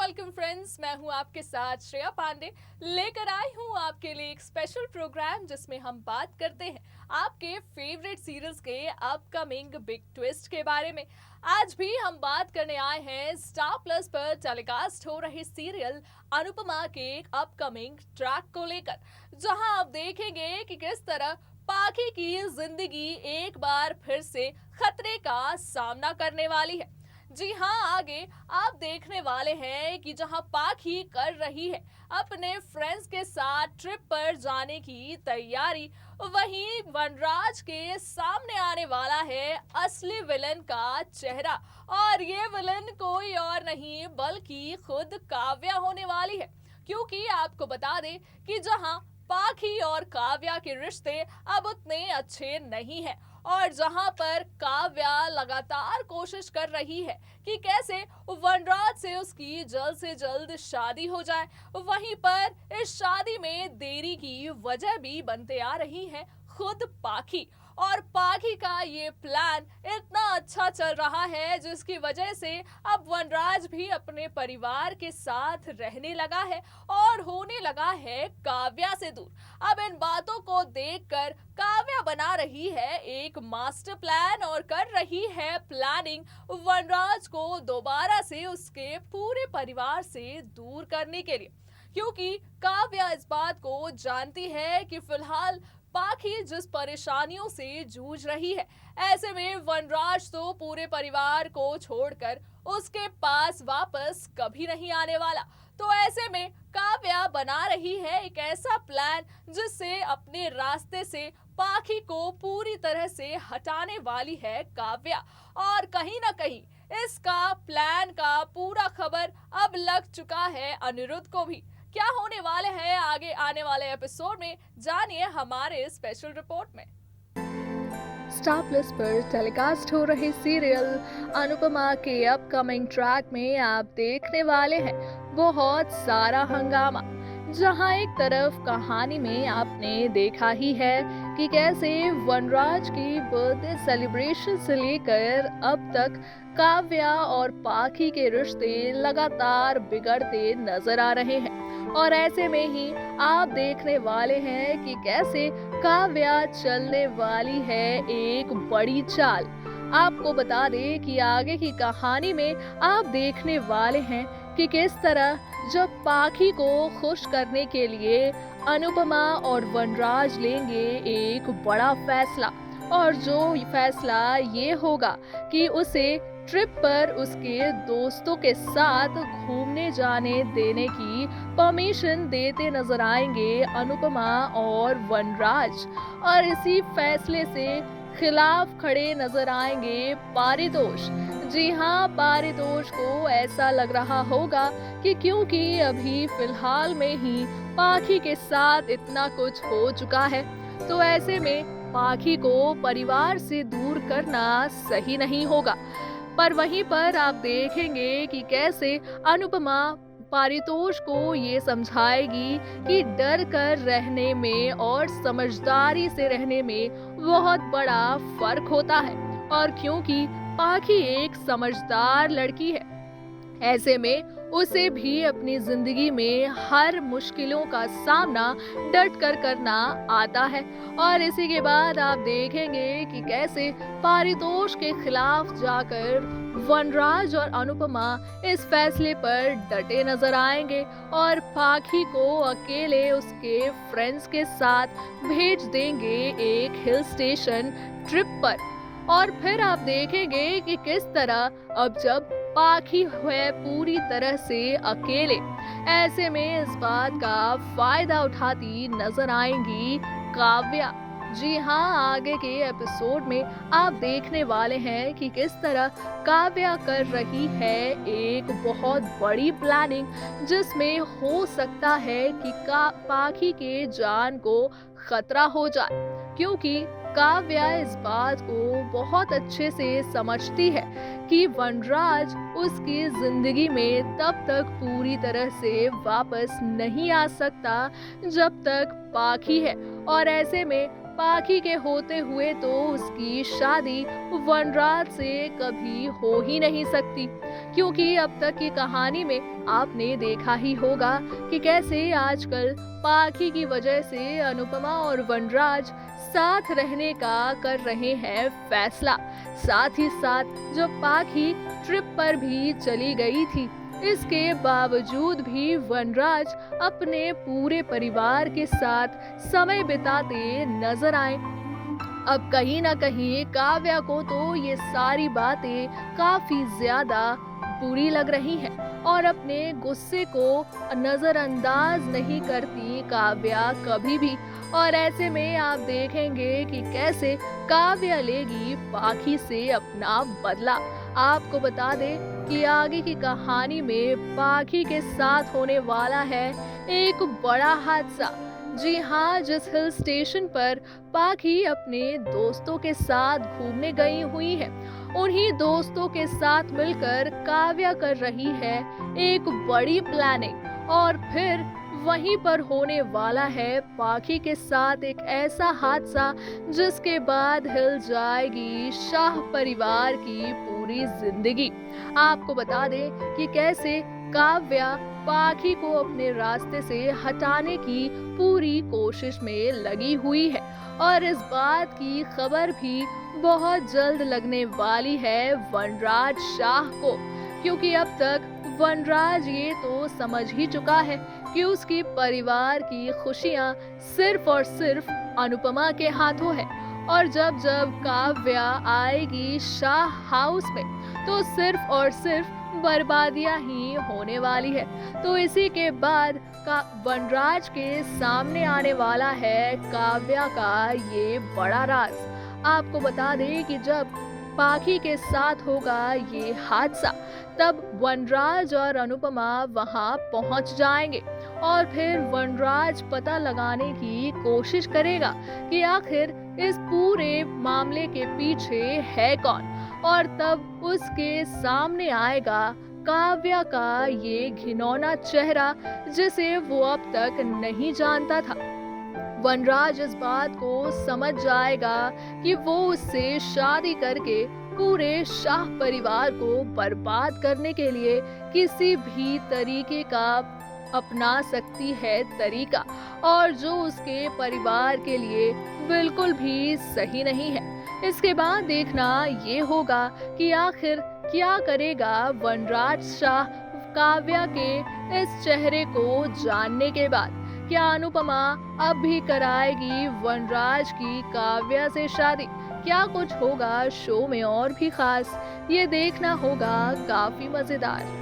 Welcome friends, मैं हूं आपके साथ श्रेया पांडे। लेकर आई हूं आपके लिए एक स्पेशल प्रोग्राम जिसमें हम बात करते हैं आपके फेवरेट सीरियल्स के अपकमिंग बिग ट्विस्ट के बारे में। आज भी हम बात करने आए हैं स्टार प्लस पर टेलीकास्ट हो रहे सीरियल अनुपमा के एक अपकमिंग ट्रैक को लेकर, जहां आप देखेंगे कि किस तरह पाखी की जिंदगी एक बार फिर से खतरे का सामना करने वाली है। जी हाँ, आगे आप देखने वाले हैं कि जहां पाखी कर रही है अपने फ्रेंड्स के साथ ट्रिप पर जाने की तैयारी, वहीं वनराज के सामने आने वाला है असली विलन का चेहरा, और ये विलन कोई और नहीं बल्कि खुद काव्या होने वाली है। क्योंकि आपको बता दें कि जहां पाखी और काव्या के रिश्ते अब उतने अच्छे नहीं हैं, और जहां पर काव्या लगातार कोशिश कर रही है कि कैसे वनराज से उसकी जल्द से जल्द शादी हो जाए, वहीं पर इस शादी में देरी की वजह भी बनते आ रही है खुद पाखी। और पाखी का ये प्लान इतना अच्छा चल रहा है जिसकी वजह से अब वनराज भी अपने परिवार के साथ रहने लगा है और होने लगा है काव्या से दूर। अब इन बातों को देखकर काव्या बना रही है एक मास्टर प्लान और कर रही है प्लानिंग वनराज को दोबारा से उसके पूरे परिवार से दूर करने के लिए, क्योंकि काव्या इस बात को जानती है कि फिलहाल पाखी जिस परेशानियों से जूझ रही है, ऐसे में वनराज तो पूरे परिवार को छोड़कर उसके पास वापस कभी नहीं आने वाला। तो ऐसे में काव्या बना रही है एक ऐसा प्लान जिससे अपने रास्ते से पाखी को पूरी तरह से हटाने वाली है काव्या। और कहीं ना कहीं इसका प्लान का पूरा खबर अब लग चुका है अनिरुद्ध को भी। क्या होने वाले हैं आगे आने वाले एपिसोड में, जानिए हमारे स्पेशल रिपोर्ट में। स्टार प्लस पर टेलीकास्ट हो रहे सीरियल अनुपमा के अपकमिंग ट्रैक में आप देखने वाले हैं बहुत सारा हंगामा। जहां एक तरफ कहानी में आपने देखा ही है कि कैसे वनराज की बर्थडे सेलिब्रेशन से लेकर अब तक काव्या और पाखी के रिश्ते लगातार बिगड़ते नजर आ रहे हैं, और ऐसे में ही आप देखने वाले हैं कि कैसे काव्या चलने वाली है एक बड़ी चाल। आपको बता दें कि आगे की कहानी में आप देखने वाले हैं कि किस तरह जब पाखी को खुश करने के लिए अनुपमा और वनराज लेंगे एक बड़ा फैसला, और जो फैसला ये होगा कि उसे ट्रिप पर उसके दोस्तों के साथ घूमने जाने देने की परमिशन देते नजर आएंगे अनुपमा और वनराज। और इसी फैसले से खिलाफ खड़े नजर आएंगे पारितोष। जी हाँ, पारितोष को ऐसा लग रहा होगा कि क्योंकि अभी फिलहाल में ही पाखी के साथ इतना कुछ हो चुका है, तो ऐसे में पाखी को परिवार से दूर करना सही नहीं होगा। पर वहीं पर आप देखेंगे कि कैसे अनुपमा पारितोष को ये समझाएगी कि डर कर रहने में और समझदारी से रहने में बहुत बड़ा फर्क होता है, और क्योंकि पाखी एक समझदार लड़की है, ऐसे में उसे भी अपनी जिंदगी में हर मुश्किलों का सामना डट कर करना आता है। और इसी के बाद आप देखेंगे कि कैसे पारितोष के खिलाफ जाकर वनराज और अनुपमा इस फैसले पर डटे नजर आएंगे और पाखी को अकेले उसके फ्रेंड्स के साथ भेज देंगे एक हिल स्टेशन ट्रिप पर। और फिर आप देखेंगे कि किस तरह अब जब पाखी है पूरी तरह से अकेले, ऐसे में इस बात का फायदा उठाती नजर आएंगी काव्या। जी हाँ, आगे के एपिसोड में आप देखने वाले हैं कि किस तरह काव्या कर रही है एक बहुत बड़ी प्लानिंग, जिसमें हो सकता है कि पाखी के जान को खतरा हो जाए, क्योंकि काव्या इस बात को बहुत अच्छे से समझती है कि वनराज उसकी जिंदगी में तब तक पूरी तरह से वापस नहीं आ सकता जब तक पाखी है। और ऐसे में पाखी के होते हुए तो उसकी शादी वनराज से कभी हो ही नहीं सकती, क्योंकि अब तक की कहानी में आपने देखा ही होगा कि कैसे आजकल पाखी की वजह से अनुपमा और वनराज साथ रहने का कर रहे हैं फैसला। साथ ही साथ जब पाखी ट्रिप पर भी चली गई थी, इसके बावजूद भी वनराज अपने पूरे परिवार के साथ समय बिताते नजर आए। अब कहीं ना कहीं काव्या को तो ये सारी बातें काफी ज्यादा बुरी लग रही हैं और अपने गुस्से को नजरअंदाज नहीं करती काव्या कभी भी। और ऐसे में आप देखेंगे कि कैसे काव्या लेगी पाखी से अपना बदला। आपको बता दें कि आगे की कहानी में पाखी के साथ होने वाला है एक बड़ा हादसा। जी हाँ, जिस हिल स्टेशन पर पाखी अपने दोस्तों के साथ घूमने गई हुई है, उन्हीं दोस्तों के साथ मिलकर काव्या कर रही है एक बड़ी प्लानिंग। और फिर वहीं पर होने वाला है पाखी के साथ एक ऐसा हादसा जिसके बाद हिल जाएगी शाह परिवार की पूरी जिंदगी। आपको बता दें कि कैसे काव्या पाखी को अपने रास्ते से हटाने की पूरी कोशिश में लगी हुई है और इस बात की खबर भी बहुत जल्द लगने वाली है वनराज शाह को, क्योंकि अब तक वनराज ये तो समझ ही चुका है कि उसकी परिवार की खुशियां सिर्फ और सिर्फ अनुपमा के हाथों है। और जब जब काव्या आएगी शाह हाउस में तो सिर्फ और सिर्फ बर्बादियां ही होने वाली है। तो इसी के बाद का वनराज के सामने आने वाला है काव्या का ये बड़ा राज। आपको बता दें कि जब पाखी के साथ होगा ये हादसा, तब वनराज और अनुपमा वहां पहुंच जाएंगे और फिर वनराज पता लगाने की कोशिश करेगा कि आखिर इस पूरे मामले के पीछे है कौन। और तब उसके सामने आएगा काव्या का ये घिनौना चेहरा जिसे वो अब तक नहीं जानता था। वनराज इस बात को समझ जाएगा कि वो उससे शादी करके पूरे शाह परिवार को बर्बाद करने के लिए किसी भी तरीके का अपना सकती है तरीका, और जो उसके परिवार के लिए बिल्कुल भी सही नहीं है। इसके बाद देखना ये होगा कि आखिर क्या करेगा वनराज शाह काव्या के इस चेहरे को जानने के बाद। क्या अनुपमा अब भी कराएगी वनराज की काव्या से शादी? क्या कुछ होगा शो में और भी खास, ये देखना होगा काफी मजेदार।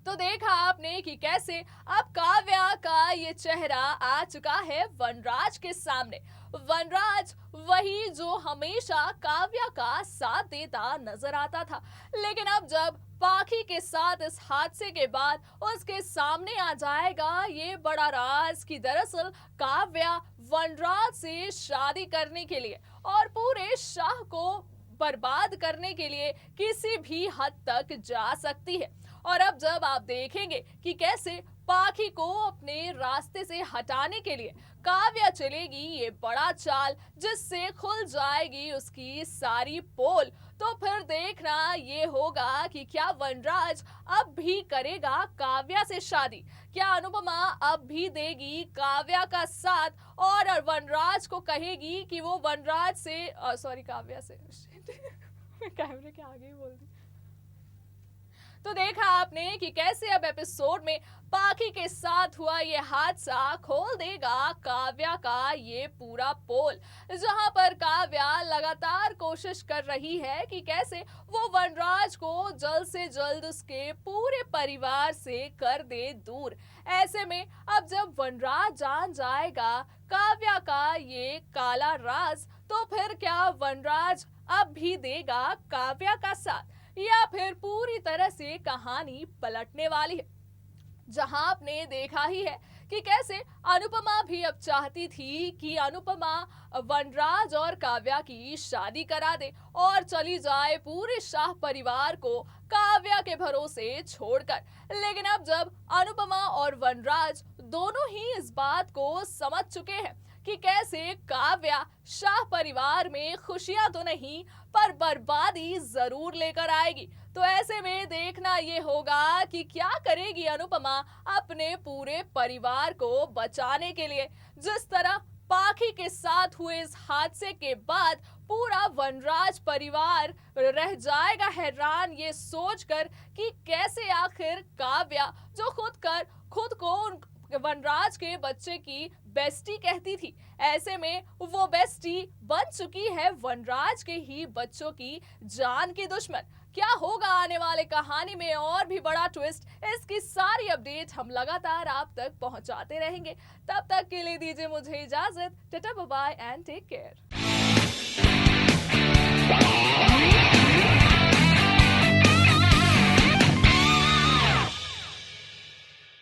तो देखा आपने कि कैसे अब काव्या का ये चेहरा आ चुका है वनराज के सामने। वनराज वही जो हमेशा काव्या का साथ देता नजर आता था, लेकिन अब जब पाखी के साथ इस हादसे के बाद उसके सामने आ जाएगा ये बड़ा राज कि दरअसल काव्या वनराज से शादी करने के लिए और पूरे शाह को बर्बाद करने के लिए किसी भी हद तक जा सकती है। और अब जब आप देखेंगे कि कैसे पाखी को अपने रास्ते से हटाने के लिए काव्या चलेगी ये बड़ा चाल जिससे खुल जाएगी उसकी सारी पोल, तो फिर देखना ये होगा कि क्या वनराज अब भी करेगा काव्या से शादी? क्या अनुपमा अब भी देगी काव्या का साथ और वनराज को कहेगी कि वो वनराज से सॉरी काव्या से कैमरे के आगे ही बोल दी। तो देखा आपने कि कैसे अब एपिसोड में पाखी के साथ हुआ ये हादसा खोल देगा काव्या का ये पूरा पोल, जहां पर काव्या लगातार कोशिश कर रही है कि कैसे वो वनराज को जल्द से जल्द उसके पूरे परिवार से कर दे दूर। ऐसे में अब जब वनराज जान जाएगा काव्या का ये काला राज, तो फिर क्या वनराज अब भी देगा काव्या का साथ या फिर पूरी तरह से कहानी पलटने वाली है? जहां आपने देखा ही है कि कैसे अनुपमा भी अब चाहती थी कि अनुपमा वनराज और काव्या की शादी करा दे और चली जाए पूरे शाह परिवार को काव्या के भरोसे छोड़कर। लेकिन अब जब अनुपमा और वनराज दोनों ही इस बात को समझ चुके हैं कि कैसे काव्या शाह परिवार में खुशियां तो नहीं पर बर्बादी जरूर लेकर आएगी। तो ऐसे में देखना ये होगा कि क्या करेगी अनुपमा अपने पूरे परिवार को बचाने के लिए। जिस तरह पाखी के साथ हुए इस हादसे के बाद पूरा वनराज परिवार रह जाएगा हैरान ये सोचकर कि कैसे आखिर काव्या जो खुद को वनराज के बच्चे की बेस्टी कहती थी, ऐसे में वो बेस्टी बन चुकी है वनराज के ही बच्चों की जान की दुश्मन। क्या होगा आने वाले कहानी में और भी बड़ा ट्विस्ट, इसकी सारी अपडेट हम लगातार आप तक पहुंचाते रहेंगे। तब तक के लिए दीजिए मुझे इजाजत। Tata bye bye and take care.